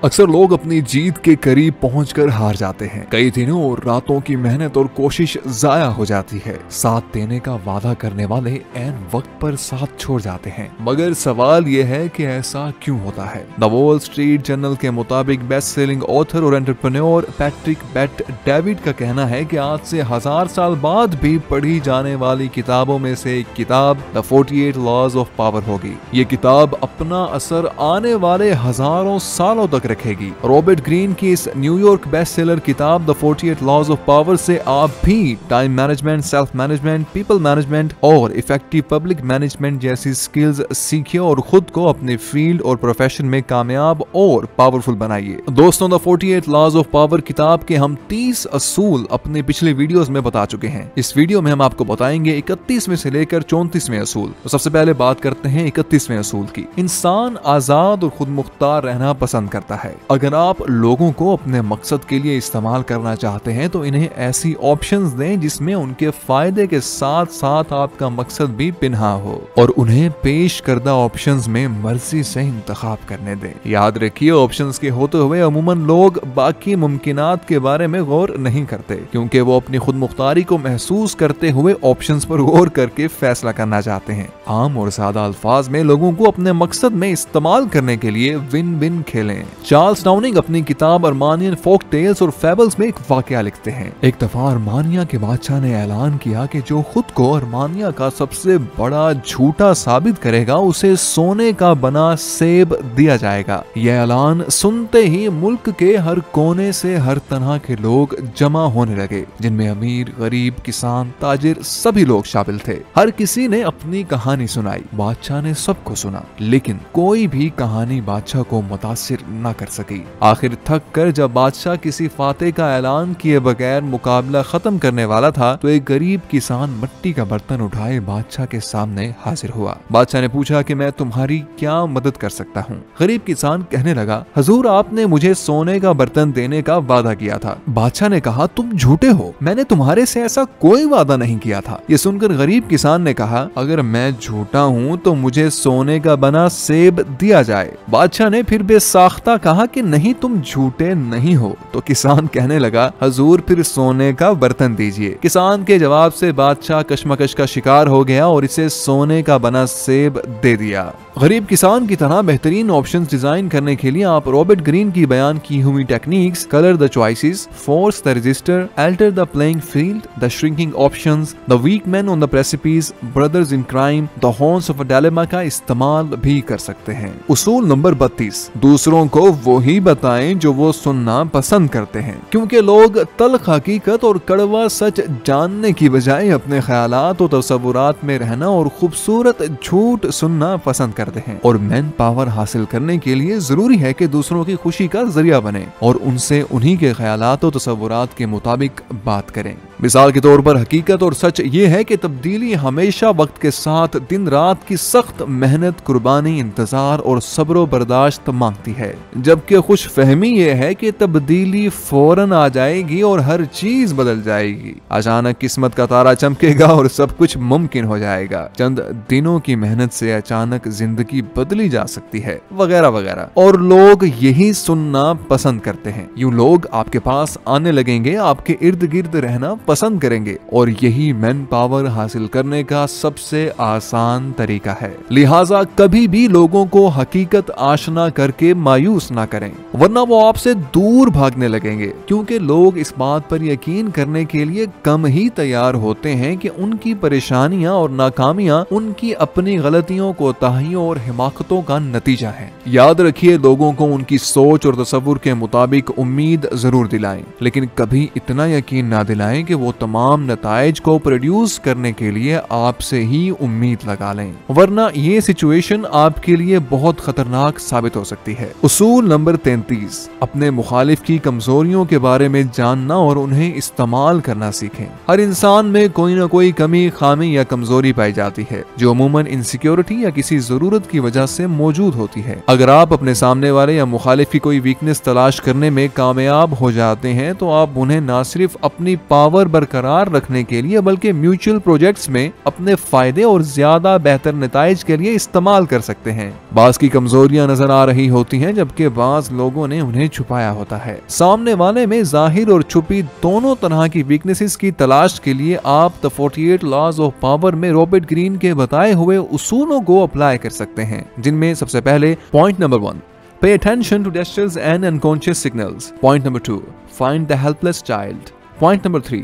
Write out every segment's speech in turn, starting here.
अक्सर लोग अपनी जीत के करीब पहुंचकर हार जाते हैं। कई दिनों और रातों की मेहनत और कोशिश जाया हो जाती है। साथ देने का वादा करने वाले ऐन वक्त पर साथ छोड़ जाते हैं। मगर सवाल यह है कि ऐसा क्यों होता है? द वॉल स्ट्रीट जर्नल के मुताबिक बेस्ट सेलिंग ऑथर और एंटरप्रेन्योर पैट्रिक बेट डेविड का कहना है कि आज से 1000 साल बाद भी पढ़ी जाने वाली किताबों में से एक किताब द 48 लॉज ऑफ पावर होगी। ये किताब अपना असर आने वाले हजारों सालों तक रखेगी। रॉबर्ट ग्रीन की इस न्यूयॉर्क बेस्ट सेलर किताब द 48 लॉज ऑफ पावर से आप भी time management, self management, people management और इफेक्टिव पब्लिक मैनेजमेंट जैसी स्किल्स सीखिए और खुद को अपने फील्ड और प्रोफेशन में कामयाब और पावरफुल बनाइए। दोस्तों, द 48 लॉज ऑफ पावर किताब के हम 30 असूल अपने पिछले वीडियोस में बता चुके हैं। इस वीडियो में हम आपको बताएंगे 31वें से लेकर 34वें असूल। तो सबसे पहले बात करते हैं 31वें असूल की। इंसान आजाद और खुद मुख्तार रहना पसंद करता है। अगर आप लोगों को अपने मकसद के लिए इस्तेमाल करना चाहते हैं तो इन्हें ऐसी ऑप्शंस दें जिसमें उनके फायदे के साथ साथ आपका मकसद भी पिन्हा हो, और उन्हें पेश करदा ऑप्शंस में मर्जी से इंतखाब करने दें। याद रखिए, ऑप्शंस के होते हुए अमूमन लोग बाकी मुमकिनात के बारे में गौर नहीं करते, क्योंकि वो अपनी खुद मुख्तारी को महसूस करते हुए ऑप्शंस पर गौर करके फैसला करना चाहते हैं। आम और सादा अल्फाज में लोगों को अपने मकसद में इस्तेमाल करने के लिए विन विन खेलें। चार्ल्स डाउनिंग अपनी किताब अरमानियन फोक टेल्स और फेबल्स में एक वाकया लिखते हैं। एक दफा अरमानिया के बादशाह ने ऐलान किया कि जो खुद को अरमानिया का सबसे बड़ा झूठा साबित करेगा उसे सोने का बना सेब दिया जाएगा। यह ऐलान सुनते ही मुल्क के हर कोने से हर तरह के लोग जमा होने लगे, जिनमें अमीर, गरीब, किसान, ताजिर सभी लोग शामिल थे। हर किसी ने अपनी कहानी सुनाई। बादशाह ने सबको सुना, लेकिन कोई भी कहानी बादशाह को मुतासिर न कर सकी। आखिर थक कर जब बादशाह किसी फातेह का ऐलान किए बगैर मुकाबला खत्म करने वाला था तो एक गरीब किसान मिट्टी का बर्तन उठाए बादशाह के सामने हाजिर हुआ। बादशाह ने पूछा कि मैं तुम्हारी क्या मदद कर सकता हूँ? गरीब किसान कहने लगा, हुजूर, आपने मुझे सोने का बर्तन देने का वादा किया था। बादशाह ने कहा, तुम झूठे हो, मैंने तुम्हारे से ऐसा कोई वादा नहीं किया था। ये सुनकर गरीब किसान ने कहा, अगर मैं झूठा हूँ तो मुझे सोने का बना सेब दिया जाए। बादशाह ने फिर बेसाख्ता कहा कि नहीं, तुम झूठे नहीं हो। तो किसान कहने लगा, हुजूर, फिर सोने का बर्तन दीजिए। किसान के जवाब से बादशाह कश्मकश का शिकार हो गया और इसे सोने का बना सेब दे दिया। गरीब किसान की तरह बेहतरीन ऑप्शंस डिजाइन करने के लिए आप रॉबर्ट ग्रीन की बयान की हुई techniques, colour the choices, force the register, alter the playing field, the shrinking options, the weak man on the precipice, brothers in crime, the horns of a dilemma का इस्तेमाल भी कर सकते हैं। उसूल नंबर 32, दूसरों को वही बताएं जो वो सुनना पसंद करते हैं, क्योंकि लोग तल्ख हकीकत और कड़वा सच जानने की बजाय अपने ख्यालात और तसव्वुरात में रहना और खूबसूरत झूठ सुनना पसंद करते हैं। और मैन पावर हासिल करने के लिए जरूरी है कि दूसरों की खुशी का जरिया बने और उनसे उन्हीं के ख्यालात और तसव्वुरात के मुताबिक बात करें। मिसाल के तौर पर हकीकत और सच ये है कि तब्दीली हमेशा वक्त के साथ दिन रात की सख्त मेहनत, कुर्बानी, इंतजार और सब्र बर्दाश्त मांगती है, जबकि खुश फहमी ये है कि तब्दीली फौरन आ जाएगी और हर चीज बदल जाएगी। अचानक किस्मत का तारा चमकेगा और सब कुछ मुमकिन हो जाएगा। चंद दिनों की मेहनत से अचानक जिंदगी बदली जा सकती है, वगैरह वगैरह। और लोग यही सुनना पसंद करते हैं। यूं लोग आपके पास आने लगेंगे, आपके इर्द गिर्द रहना पसंद करेंगे, और यही मैन पावर हासिल करने का सबसे आसान तरीका है। लिहाजा कभी भी लोगों को हकीकत आशना करके मायूस ना करें, वरना वो आपसे दूर भागने लगेंगे, क्योंकि लोग इस बात पर यकीन करने के लिए कम ही तैयार होते हैं कि उनकी परेशानियां और नाकामियां उनकी अपनी गलतियों, कोताहियों और हिमाकतों का नतीजा है। याद रखिए, लोगों को उनकी सोच और तसव्वुर के मुताबिक उम्मीद जरूर दिलाएं, लेकिन कभी इतना यकीन ना दिलाएं कि वो तमाम नताइज को प्रोड्यूस करने के लिए आपसे ही उम्मीद लगा लें, वरना ये सिचुएशन आपके लिए बहुत खतरनाक साबित हो सकती है। उसूल नंबर 33, अपने मुखालिफ की कमजोरियों के बारे में जानना और उन्हें इस्तेमाल करना सीखें। हर इंसान में कोई ना कोई कमी, खामी या कमजोरी पाई जाती है, जो अमूमन इनसिक्योरिटी या किसी जरूरत की वजह से मौजूद होती है। अगर आप अपने सामने वाले या मुखालिफ की कोई वीकनेस तलाश करने में कामयाब हो जाते हैं तो आप उन्हें न सिर्फ अपनी पावर बरकरार रखने के लिए बल्कि म्यूचुअल प्रोजेक्ट्स में अपने फायदे और ज्यादा बेहतर नताइज के लिए इस्तेमाल कर सकते हैं। बाज की कमजोरियां नजर आ रही होती हैं, जबकि बाज लोगों ने उन्हें छुपाया होता है। सामने वाले में जाहिर और छुपी दोनों तरह की वीकनेसेस की तलाश के लिए आप द 48 लॉज ऑफ पावर में रॉबर्ट ग्रीन के बताए हुए उसूलों को अप्लाई कर सकते हैं, जिनमें सबसे पहले point number 1, pay attention to gestures and unconscious signals. Point number 2, find the helpless child. Point number 3,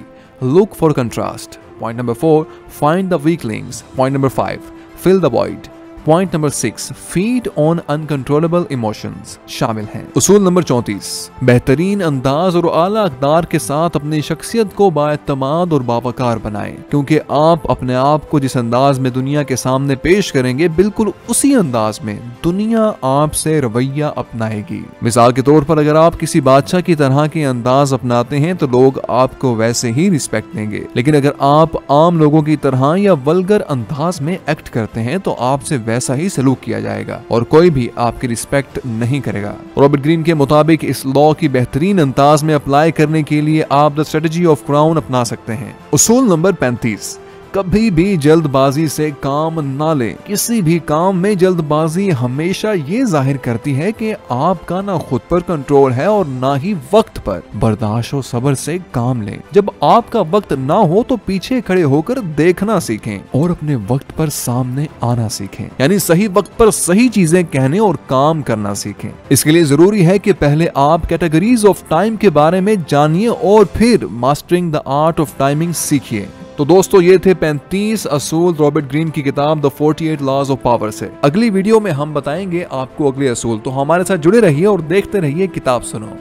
look for contrast. Point number 4, find the weaklings. Point number 5, fill the void. Point number 6, feed on uncontrollable emotions शामिल हैं। उसूल number 34, बेहतरीन अंदाज और आला अक़दार के साथ अपनी शख्सियत को बाएतमाद और बावकार बनाएं, क्योंकि आप अपने आप को जिस अंदाज में दुनिया के सामने पेश करेंगे, बिल्कुल उसी अंदाज में दुनिया आपसे रवैया अपनाएगी। मिसाल के तौर पर अगर आप किसी बादशाह की तरह के अंदाज अपनाते हैं तो लोग आपको वैसे ही रिस्पेक्ट देंगे, लेकिन अगर आप आम लोगों की तरह या वल्गर अंदाज में एक्ट करते हैं तो आपसे ऐसा ही सलूक किया जाएगा और कोई भी आपकी रिस्पेक्ट नहीं करेगा। रॉबर्ट ग्रीन के मुताबिक इस लॉ की बेहतरीन अंदाज में अप्लाई करने के लिए आप द स्ट्रेटजी ऑफ क्राउन अपना सकते हैं। उसूल नंबर 35, कभी भी जल्दबाजी से काम ना लें। किसी भी काम में जल्दबाजी हमेशा ये जाहिर करती है कि आपका ना खुद पर कंट्रोल है और ना ही वक्त पर। बर्दाश्त और सब्र से काम लें। जब आपका वक्त ना हो तो पीछे खड़े होकर देखना सीखें और अपने वक्त पर सामने आना सीखें, यानी सही वक्त पर सही चीजें कहने और काम करना सीखें। इसके लिए जरूरी है कि पहले आप कैटेगरीज ऑफ टाइम के बारे में जानिए और फिर mastering the art of timing सीखिए। तो दोस्तों, ये थे 35 असूल रॉबर्ट ग्रीन की किताब द 48 लॉज ऑफ पावर से। अगली वीडियो में हम बताएंगे आपको अगले असूल। तो हमारे साथ जुड़े रहिए और देखते रहिए किताब सुनो।